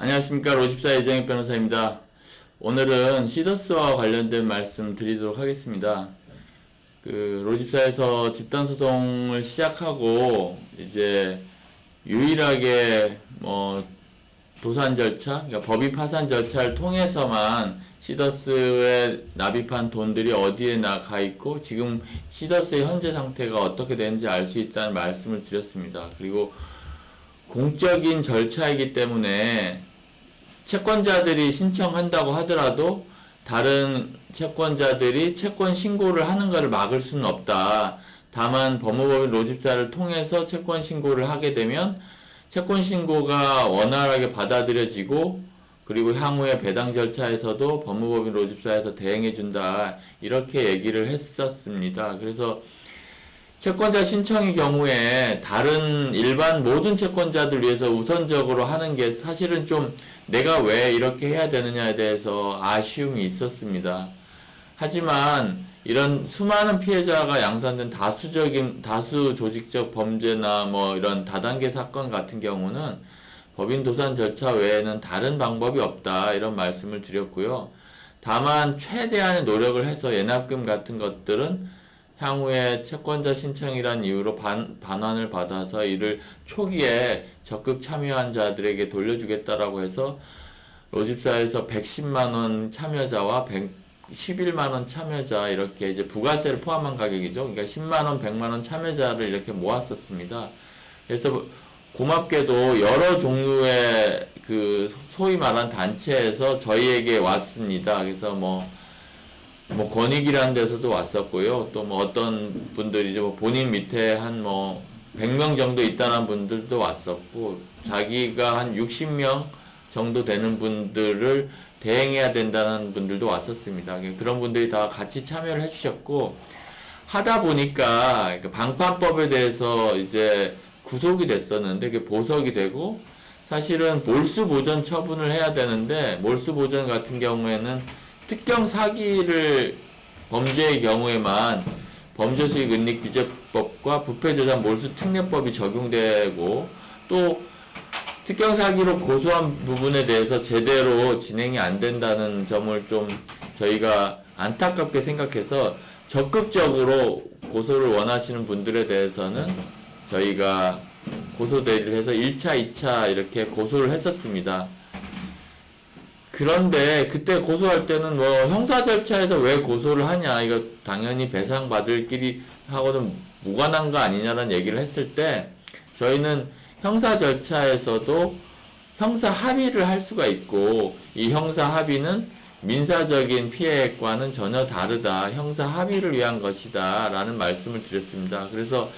안녕하십니까. 로집사 이정익 변호사입니다. 오늘은 시더스와 관련된 말씀 드리도록 하겠습니다. 로집사에서 집단소송을 시작하고 이제 유일하게 도산 절차, 그러니까 법이 파산 절차를 통해서만 시더스에 납입한 돈들이 어디에 가 있고 지금 시더스의 현재 상태가 어떻게 되는지 알 수 있다는 말씀을 드렸습니다. 그리고 공적인 절차이기 때문에 채권자들이 신청한다고 하더라도 다른 채권자들이 채권 신고를 하는 것을 막을 수는 없다. 다만 법무법인 로집사를 통해서 채권 신고를 하게 되면 채권 신고가 원활하게 받아들여지고 그리고 향후에 배당 절차에서도 법무법인 로집사에서 대행해준다. 이렇게 얘기를 했었습니다. 그래서 채권자 신청의 경우에 다른 일반 모든 채권자들 위해서 우선적으로 하는 게 사실은 좀 내가 왜 이렇게 해야 되느냐에 대해서 아쉬움이 있었습니다. 하지만 이런 수많은 피해자가 양산된 다수 조직적 범죄나 이런 다단계 사건 같은 경우는 법인 도산 절차 외에는 다른 방법이 없다. 이런 말씀을 드렸고요. 다만 최대한의 노력을 해서 예납금 같은 것들은 향후에 채권자 신청이란 이유로 반환을 받아서 이를 초기에 적극 참여한 자들에게 돌려주겠다라고 해서 로집사에서 110만원 참여자와 111만원 참여자 이렇게 이제 부가세를 포함한 가격이죠. 그러니까 10만원, 100만원 참여자를 이렇게 모았었습니다. 그래서 고맙게도 여러 종류의 소위 말한 단체에서 저희에게 왔습니다. 그래서 권익이라는 데서도 왔었고요. 또 어떤 분들이 본인 밑에 한 100명 정도 있다는 분들도 왔었고, 자기가 한 60명 정도 되는 분들을 대행해야 된다는 분들도 왔었습니다. 그런 분들이 다 같이 참여를 해주셨고, 하다 보니까 방판법에 대해서 이제 구속이 됐었는데, 그게 보석이 되고, 사실은 몰수보전 처분을 해야 되는데, 몰수보전 같은 경우에는 특경 사기를 범죄의 경우에만 범죄수익은닉규제법과 부패조장 몰수특례법이 적용되고 또 특경 사기로 고소한 부분에 대해서 제대로 진행이 안 된다는 점을 좀 저희가 안타깝게 생각해서 적극적으로 고소를 원하시는 분들에 대해서는 저희가 고소 대리를 해서 1차, 2차 이렇게 고소를 했었습니다. 그런데 그때 고소할 때는 형사 절차에서 왜 고소를 하냐, 이거 당연히 배상받을 길이 하고는 무관한 거 아니냐라는 얘기를 했을 때 저희는 형사 절차에서도 형사 합의를 할 수가 있고 이 형사 합의는 민사적인 피해과는 전혀 다르다. 형사 합의를 위한 것이다 라는 말씀을 드렸습니다. 그래서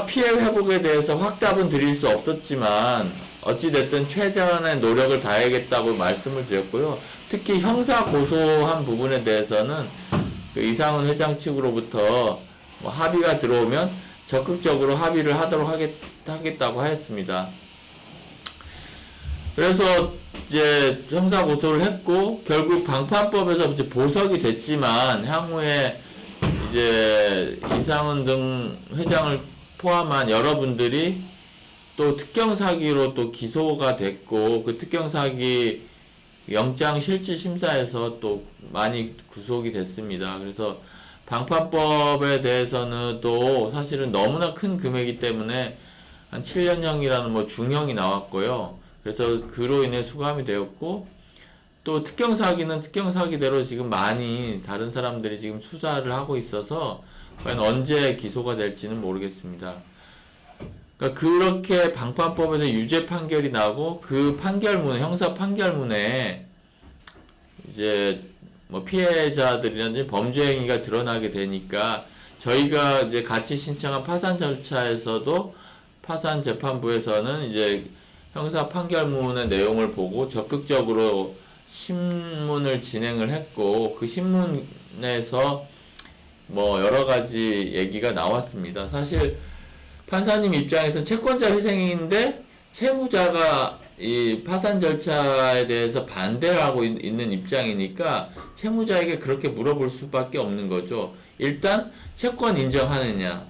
피해 회복에 대해서 확답은 드릴 수 없었지만 어찌됐든 최대한의 노력을 다해야겠다고 말씀을 드렸고요. 특히 형사 고소한 부분에 대해서는 이상훈 회장 측으로부터 합의가 들어오면 적극적으로 합의를 하도록 하겠다고 하였습니다. 그래서 이제 형사 고소를 했고 결국 방판법에서 이제 보석이 됐지만 향후에 이제 이상훈 등 회장을 포함한 여러분들이 또 특경사기로 또 기소가 됐고 그 특경사기 영장실질심사에서 또 많이 구속이 됐습니다. 그래서 방판법에 대해서는 또 사실은 너무나 큰 금액이기 때문에 한 7년형이라는 중형이 나왔고요. 그래서 그로 인해 수감이 되었고 또 특경사기는 특경사기대로 지금 많이 다른 사람들이 지금 수사를 하고 있어서 과연 언제 기소가 될지는 모르겠습니다. 그러니까 그렇게 방판법에서 유죄 판결이 나고 그 판결문에 형사 판결문에 이제 피해자들이라든지 범죄 행위가 드러나게 되니까 저희가 이제 같이 신청한 파산 절차에서도 파산 재판부에서는 이제 형사 판결문의 내용을 보고 적극적으로 신문을 진행을 했고 그 신문에서 여러 가지 얘기가 나왔습니다. 사실 판사님 입장에서는 채권자 회생인데 채무자가 이 파산 절차에 대해서 반대를 하고 있는 입장이니까 채무자에게 그렇게 물어볼 수밖에 없는 거죠. 일단 채권 인정하느냐,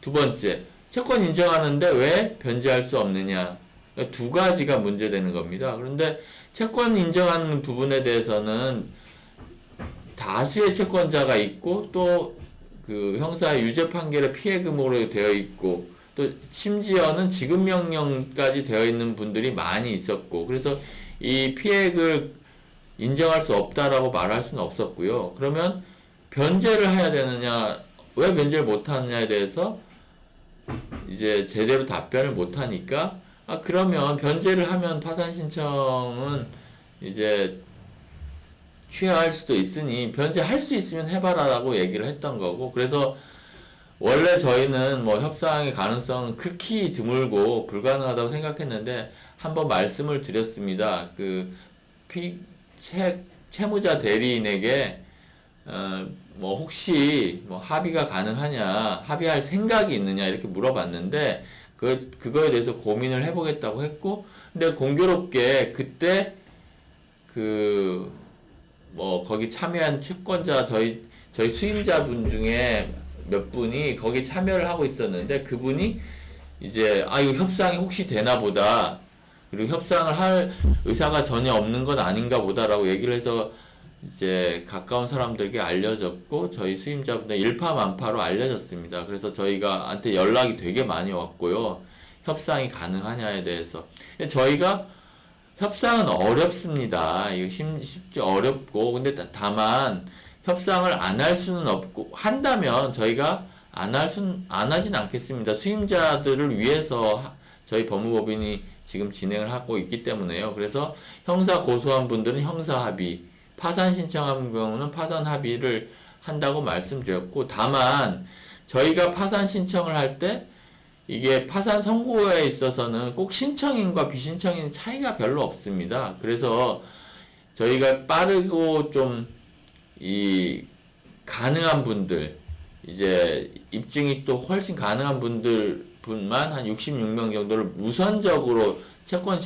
두 번째 채권 인정하는데 왜 변제할 수 없느냐, 그러니까 두 가지가 문제되는 겁니다. 그런데 채권 인정하는 부분에 대해서는 다수의 채권자가 있고 또 그 형사 유죄 판결의 피해금으로 되어 있고 또 심지어는 지급명령까지 되어 있는 분들이 많이 있었고 그래서 이 피해액을 인정할 수 없다라고 말할 수는 없었고요. 그러면 변제를 해야 되느냐, 왜 변제를 못하느냐에 대해서 이제 제대로 답변을 못하니까 그러면 변제를 하면 파산 신청은 이제 취하할 수도 있으니 변제할 수 있으면 해봐라라고 얘기를 했던 거고 그래서 원래 저희는 뭐 협상의 가능성은 극히 드물고 불가능하다고 생각했는데 한번 말씀을 드렸습니다. 채무자 대리인에게 뭐 혹시 뭐 합의가 가능하냐, 합의할 생각이 있느냐 이렇게 물어봤는데 그거에 대해서 고민을 해보겠다고 했고 근데 공교롭게 그때 뭐 거기 참여한 채권자 저희 수임자분 중에 몇 분이 거기 참여를 하고 있었는데 그분이 이제 이거 협상이 혹시 되나 보다 그리고 협상을 할 의사가 전혀 없는 건 아닌가 보다라고 얘기를 해서 이제 가까운 사람들에게 알려졌고 저희 수임자분들 일파만파로 알려졌습니다. 그래서 저희가한테 연락이 되게 많이 왔고요. 협상이 가능하냐에 대해서 저희가 협상은 어렵습니다. 이거 쉽지 어렵고 근데 다만 협상을 안 할 수는 없고 한다면 저희가 안 하진 않겠습니다. 수임자들을 위해서 저희 법무법인이 지금 진행을 하고 있기 때문에요. 그래서 형사 고소한 분들은 형사 합의, 파산 신청한 경우는 파산 합의를 한다고 말씀드렸고 다만 저희가 파산 신청을 할 때 이게 파산 선고에 있어서는 꼭 신청인과 비신청인 차이가 별로 없습니다. 그래서 저희가 빠르고 좀 가능한 분들, 이제 입증이 또 훨씬 가능한 분만 한 66명 정도를 우선적으로 채권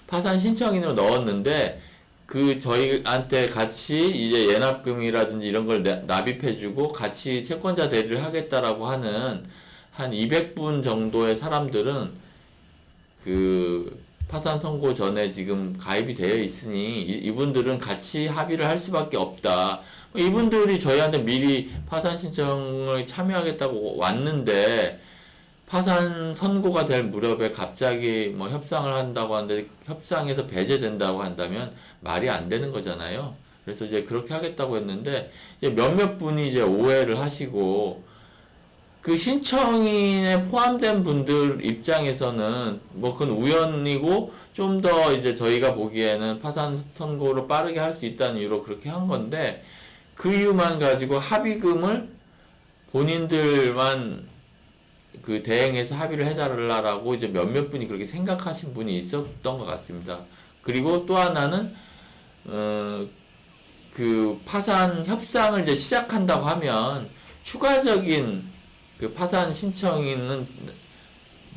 파산 신청인으로 넣었는데 저희한테 같이 이제 예납금이라든지 이런 걸 납입해주고 같이 채권자 대리를 하겠다라고 하는 한 200분 정도의 사람들은 파산 선고 전에 지금 가입이 되어 있으니 이분들은 같이 합의를 할 수밖에 없다. 이분들이 저희한테 미리 파산 신청을 참여하겠다고 왔는데 파산 선고가 될 무렵에 갑자기 뭐 협상을 한다고 하는데 협상에서 배제된다고 한다면 말이 안 되는 거잖아요. 그래서 이제 그렇게 하겠다고 했는데 이제 몇몇 분이 이제 오해를 하시고 신청인에 포함된 분들 입장에서는 뭐 그건 우연이고 좀 더 이제 저희가 보기에는 파산 선고를 빠르게 할 수 있다는 이유로 그렇게 한 건데 그 이유만 가지고 합의금을 본인들만 대행해서 합의를 해달라고 이제 몇몇 분이 그렇게 생각하신 분이 있었던 것 같습니다. 그리고 또 하나는 파산 협상을 이제 시작한다고 하면 추가적인 파산 신청인은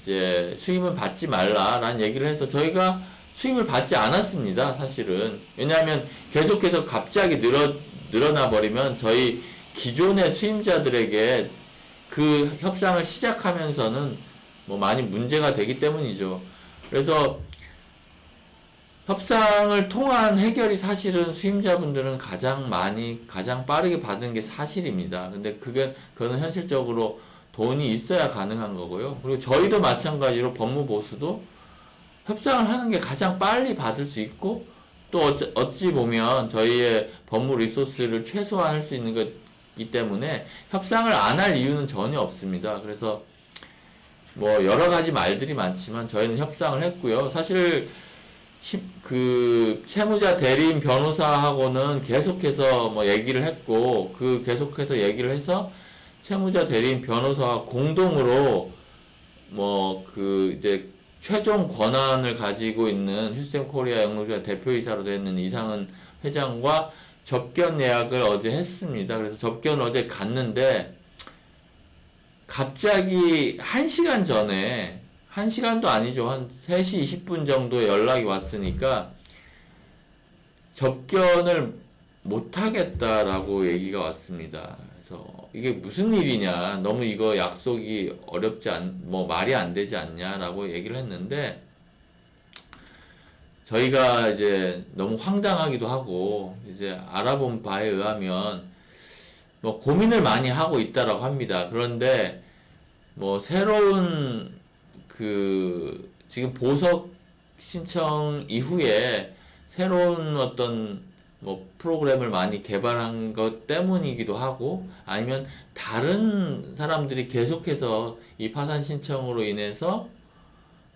이제 수임을 받지 말라라는 얘기를 해서 저희가 수임을 받지 않았습니다. 사실은 왜냐하면 계속해서 갑자기 늘어나 버리면 저희 기존의 수임자들에게 협상을 시작하면서는 뭐 많이 문제가 되기 때문이죠. 그래서 협상을 통한 해결이 사실은 수임자분들은 가장 빠르게 받는 게 사실입니다. 근데 그거는 현실적으로 돈이 있어야 가능한 거고요. 그리고 저희도 마찬가지로 법무보수도 협상을 하는 게 가장 빨리 받을 수 있고 또 어찌 보면 저희의 법무 리소스를 최소화할 수 있는 거기 때문에 협상을 안 할 이유는 전혀 없습니다. 그래서 뭐 여러 가지 말들이 많지만 저희는 협상을 했고요. 사실 채무자 대리인 변호사하고는 계속해서 뭐 얘기를 했고 계속해서 얘기를 해서 채무자 대리인 변호사와 공동으로 뭐 이제 최종 권한을 가지고 있는 휴스턴 코리아 영농조합 대표이사로 되어 있는 이상은 회장과 접견 예약을 어제 했습니다. 그래서 접견을 어제 갔는데 갑자기 1시간 전에 1시간도 아니죠. 한 3시 20분 정도에 연락이 왔으니까 접견을 못하겠다라고 얘기가 왔습니다. 그래서 이게 무슨 일이냐, 너무 이거 약속이 뭐 말이 안 되지 않냐라고 얘기를 했는데, 저희가 이제 너무 황당하기도 하고, 이제 알아본 바에 의하면, 뭐 고민을 많이 하고 있다라고 합니다. 그런데, 뭐 새로운 지금 보석 신청 이후에 새로운 어떤 뭐 프로그램을 많이 개발한 것 때문이기도 하고, 아니면 다른 사람들이 계속해서 이 파산 신청으로 인해서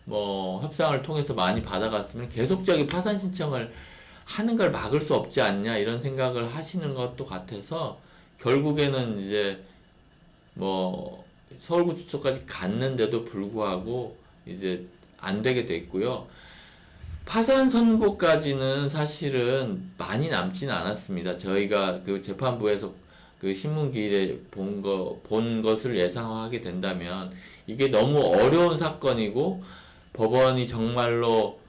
뭐 협상을 통해서 많이 받아갔으면 계속적인 파산 신청을 하는 걸 막을 수 없지 않냐, 이런 생각을 하시는 것도 같아서, 결국에는 이제 뭐 서울구치소까지 갔는데도 불구하고 이제 안 되게 됐고요. 파산 선고까지는 사실은 많이 남지는 않았습니다. 저희가 그 재판부에서 그 신문기일에 본 것을 예상하게 된다면, 이게 너무 어려운 사건이고 법원이 정말로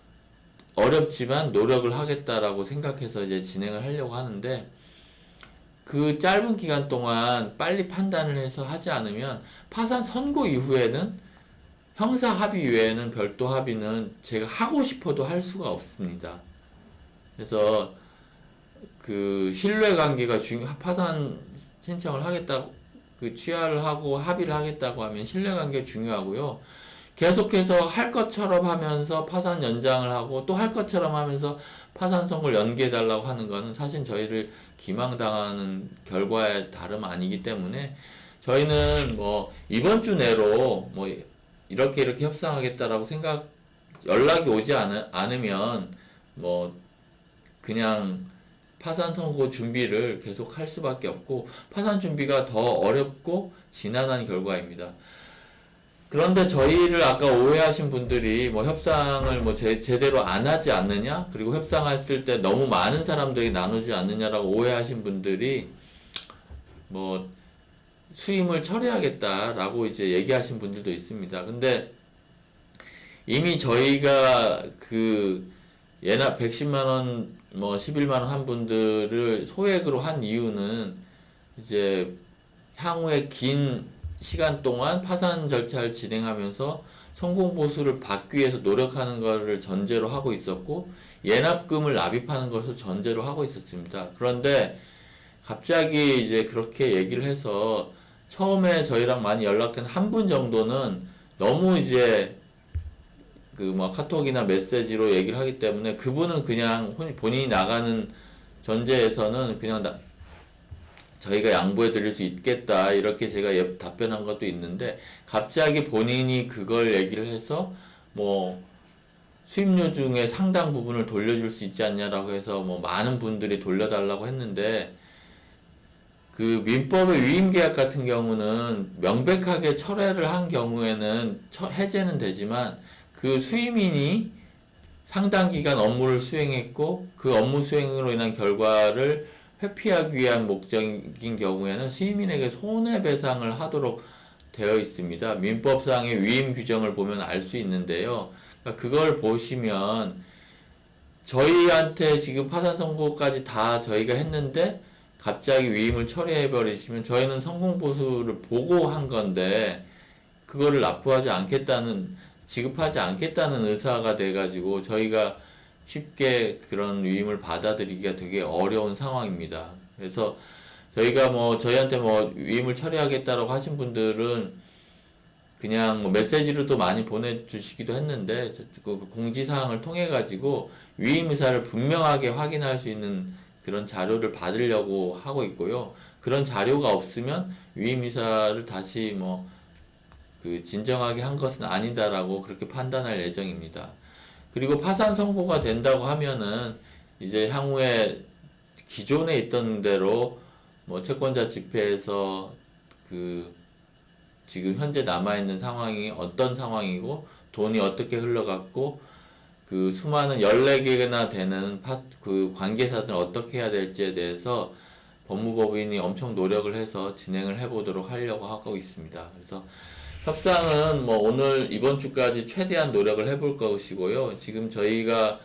어렵지만 노력을 하겠다라고 생각해서 이제 진행을 하려고 하는데, 그 짧은 기간 동안 빨리 판단을 해서 하지 않으면 파산 선고 이후에는 형사 합의 외에는 별도 합의는 제가 하고 싶어도 할 수가 없습니다. 그래서 그 신뢰관계가 파산 신청을 하겠다고, 취하를 하고 합의를 하겠다고 하면 신뢰관계가 중요하고요. 계속해서 할 것처럼 하면서 파산 연장을 하고 또 할 것처럼 하면서 파산 선고를 연기해달라고 하는 거는 사실 저희를 기망당하는 결과에 다름 아니기 때문에, 저희는 뭐 이번 주 내로 뭐 이렇게 협상하겠다라고 연락이 오지 않으면 뭐 그냥 파산 선고 준비를 계속 할 수밖에 없고, 파산 준비가 더 어렵고 지난한 결과입니다. 그런데 저희를 아까 오해하신 분들이 뭐 협상을 뭐 제대로 안 하지 않느냐, 그리고 협상했을 때 너무 많은 사람들이 나누지 않느냐라고 오해하신 분들이 뭐 수임을 철회하겠다라고 이제 얘기하신 분들도 있습니다. 근데 이미 저희가 예납 110만원, 뭐 11만원 한 분들을 소액으로 한 이유는, 이제 향후에 긴 시간 동안 파산 절차를 진행하면서 성공 보수를 받기 위해서 노력하는 것을 전제로 하고 있었고, 예납금을 납입하는 것을 전제로 하고 있었습니다. 그런데 갑자기 이제 그렇게 얘기를 해서, 처음에 저희랑 많이 연락된 한 분 정도는 너무 이제 뭐 카톡이나 메시지로 얘기를 하기 때문에, 그분은 그냥 본인이 나가는 전제에서는 그냥 저희가 양보해 드릴 수 있겠다, 이렇게 제가 답변한 것도 있는데, 갑자기 본인이 그걸 얘기를 해서 뭐 수임료 중에 상당 부분을 돌려줄 수 있지 않냐라고 해서 뭐 많은 분들이 돌려달라고 했는데, 그 민법의 위임계약 같은 경우는 명백하게 철회를 한 경우에는 해제는 되지만, 그 수임인이 상당 기간 업무를 수행했고 그 업무 수행으로 인한 결과를 회피하기 위한 목적인 경우에는 수임인에게 손해배상을 하도록 되어 있습니다. 민법상의 위임 규정을 보면 알 수 있는데요. 그러니까 그걸 보시면, 저희한테 지금 파산 선고까지 다 저희가 했는데 갑자기 위임을 처리해 버리시면, 저희는 성공 보수를 보고 한 건데 그거를 지급하지 않겠다는 의사가 돼가지고 저희가 쉽게 그런 위임을 받아들이기가 되게 어려운 상황입니다. 그래서 저희가 저희한테 위임을 처리하겠다라고 하신 분들은 그냥 메시지로도 많이 보내주시기도 했는데, 그 공지사항을 통해가지고 위임 의사를 분명하게 확인할 수 있는 그런 자료를 받으려고 하고 있고요. 그런 자료가 없으면 위임 의사를 다시 진정하게 한 것은 아니다라고 그렇게 판단할 예정입니다. 그리고 파산 선고가 된다고 하면은 이제 향후에 기존에 있던 대로 채권자 집회에서 지금 현재 남아있는 상황이 어떤 상황이고 돈이 어떻게 흘러갔고 그 수많은 14개나 되는 관계사들은 어떻게 해야 될지에 대해서 법무법인이 엄청 노력을 해서 진행을 해보도록 하려고 하고 있습니다. 그래서 협상은 오늘 이번 주까지 최대한 노력을 해볼 것이고요. 지금 저희가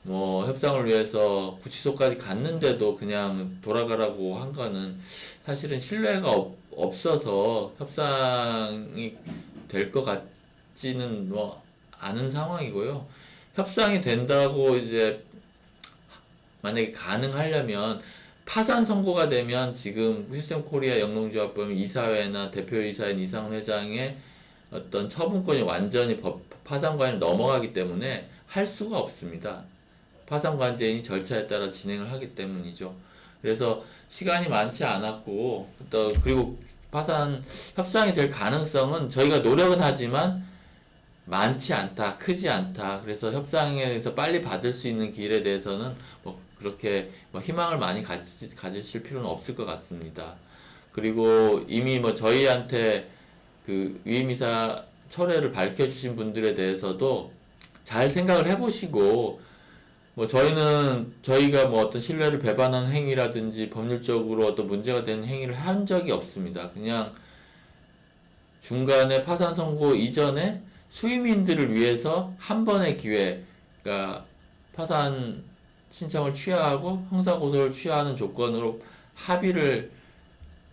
뭐 협상을 위해서 구치소까지 갔는데도 그냥 돌아가라고 한 거는 사실은 신뢰가 없어서 협상이 될 것 같지는 뭐 않은 상황이고요. 협상이 된다고 이제 만약에 가능하려면 파산 선고가 되면 지금 휘스템 코리아 영농조합법인 이사회나 대표이사인 이상훈 회장의 어떤 처분권이 완전히 파산관에 넘어가기 때문에 할 수가 없습니다. 파산관제인이 절차에 따라 진행을 하기 때문이죠. 그래서 시간이 많지 않았고, 또 그리고 파산 협상이 될 가능성은 저희가 노력은 하지만 많지 않다, 크지 않다. 그래서 협상에서 빨리 받을 수 있는 길에 대해서는 뭐 그렇게 뭐 희망을 많이 가지실 필요는 없을 것 같습니다. 그리고 이미 뭐 저희한테 그 위임이사 철회를 밝혀주신 분들에 대해서도 잘 생각을 해보시고, 뭐 저희가 뭐 어떤 신뢰를 배반하는 행위라든지 법률적으로 어떤 문제가 되는 행위를 한 적이 없습니다. 그냥 중간에 파산 선고 이전에 수임인들을 위해서 한 번의 기회, 그러니까 파산 신청을 취하하고 형사고소를 취하하는 조건으로 합의를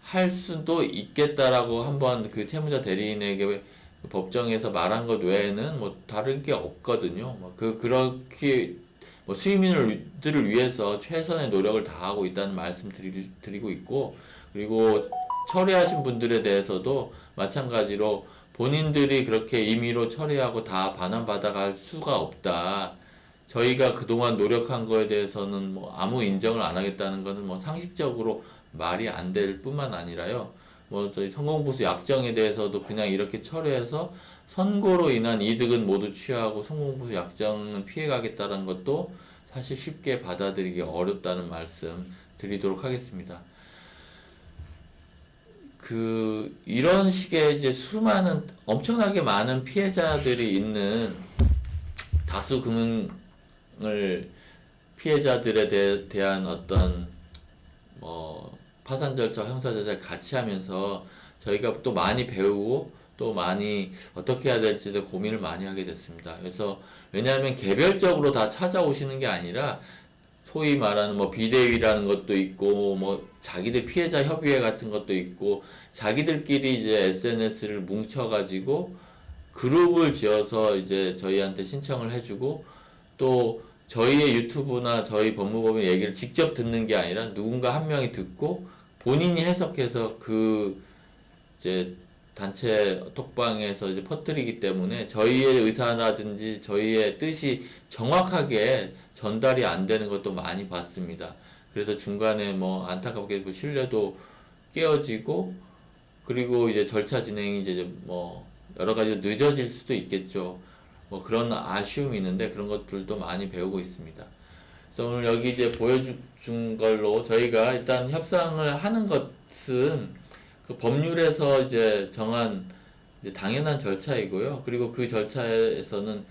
할 수도 있겠다라고 한번 그 채무자 대리인에게 법정에서 말한 것 외에는 뭐 다른 게 없거든요. 그렇게 뭐 수의민들을 위해서 최선의 노력을 다하고 있다는 말씀 드리고 있고, 그리고 처리하신 분들에 대해서도 마찬가지로 본인들이 그렇게 임의로 처리하고 다 반환받아갈 수가 없다. 저희가 그동안 노력한 거에 대해서는 뭐 아무 인정을 안 하겠다는 것은 뭐 상식적으로 말이 안 될 뿐만 아니라요. 뭐 저희 성공보수 약정에 대해서도 그냥 이렇게 처리해서 선고로 인한 이득은 모두 취하고 성공보수 약정은 피해가겠다는 것도 사실 쉽게 받아들이기 어렵다는 말씀 드리도록 하겠습니다. 이런 식의 이제 수많은, 엄청나게 많은 피해자들이 있는 다수금융을 피해자들에 대한 어떤 뭐 파산 절차, 형사 절차를 같이 하면서 저희가 또 많이 배우고 또 많이 어떻게 해야 될지도 고민을 많이 하게 됐습니다. 그래서 왜냐하면 개별적으로 다 찾아오시는 게 아니라 소위 말하는 뭐 비대위라는 것도 있고 뭐 자기들 피해자 협의회 같은 것도 있고 자기들끼리 이제 SNS를 뭉쳐가지고 그룹을 지어서 이제 저희한테 신청을 해주고, 또 저희의 유튜브나 저희 법무법인 얘기를 직접 듣는 게 아니라 누군가 한 명이 듣고 본인이 해석해서 이제 단체 톡방에서 이제 퍼뜨리기 때문에 저희의 의사라든지 저희의 뜻이 정확하게 전달이 안 되는 것도 많이 봤습니다. 그래서 중간에 뭐 안타깝게 뭐 신뢰도 깨어지고, 그리고 이제 절차 진행이 이제 뭐 여러 가지 늦어질 수도 있겠죠. 뭐 그런 아쉬움이 있는데 그런 것들도 많이 배우고 있습니다. 그래서 오늘 여기 이제 보여준 걸로 저희가 일단 협상을 하는 것은 그 법률에서 이제 정한 이제 당연한 절차이고요. 그리고 그 절차에서는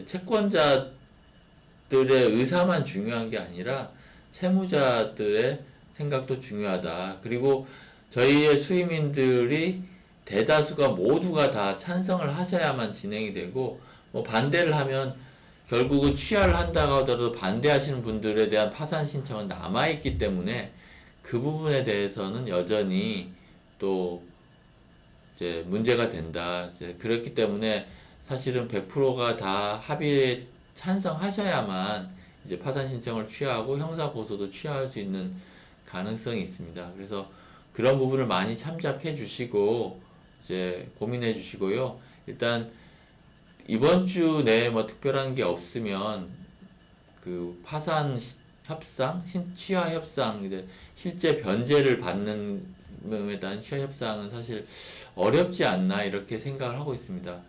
채권자들의 의사만 중요한 게 아니라 채무자들의 생각도 중요하다. 그리고 저희의 수임인들이 대다수가 모두가 다 찬성을 하셔야만 진행이 되고, 뭐 반대를 하면 결국은 취하를 한다고 하더라도 반대하시는 분들에 대한 파산 신청은 남아있기 때문에 그 부분에 대해서는 여전히 또 이제 문제가 된다. 이제 그렇기 때문에 사실은 100%가 다 합의에 찬성하셔야만 이제 파산 신청을 취하고 형사 고소도 취하할 수 있는 가능성이 있습니다. 그래서 그런 부분을 많이 참작해 주시고 이제 고민해 주시고요. 일단 이번 주 내에 뭐 특별한 게 없으면 그 파산 협상, 취하 협상, 이제 실제 변제를 받는 에 대한 취하 협상은 사실 어렵지 않나 이렇게 생각을 하고 있습니다.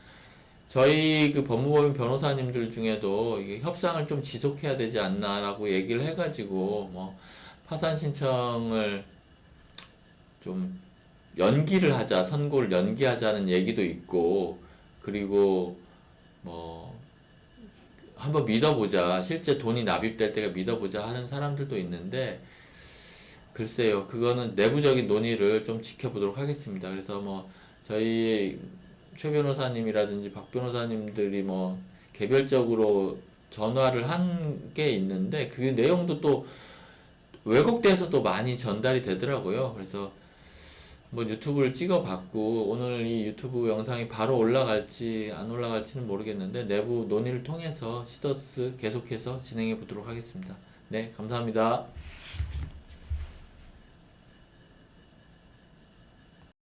저희 그 법무법인 변호사님들 중에도 이게 협상을 좀 지속해야 되지 않나라고 얘기를 해가지고 뭐 파산 신청을 좀 연기를 하자, 선고를 연기하자는 얘기도 있고, 그리고 뭐 한번 믿어보자, 실제 돈이 납입될 때가 믿어보자 하는 사람들도 있는데, 글쎄요, 그거는 내부적인 논의를 좀 지켜보도록 하겠습니다. 그래서 뭐 저희 최 변호사님이라든지 박 변호사님들이 뭐 개별적으로 전화를 한 게 있는데 그 내용도 또 왜곡돼서 또 많이 전달이 되더라고요. 그래서 뭐 유튜브를 찍어봤고 오늘 이 유튜브 영상이 바로 올라갈지 안 올라갈지는 모르겠는데 내부 논의를 통해서 시더스 계속해서 진행해 보도록 하겠습니다. 네, 감사합니다.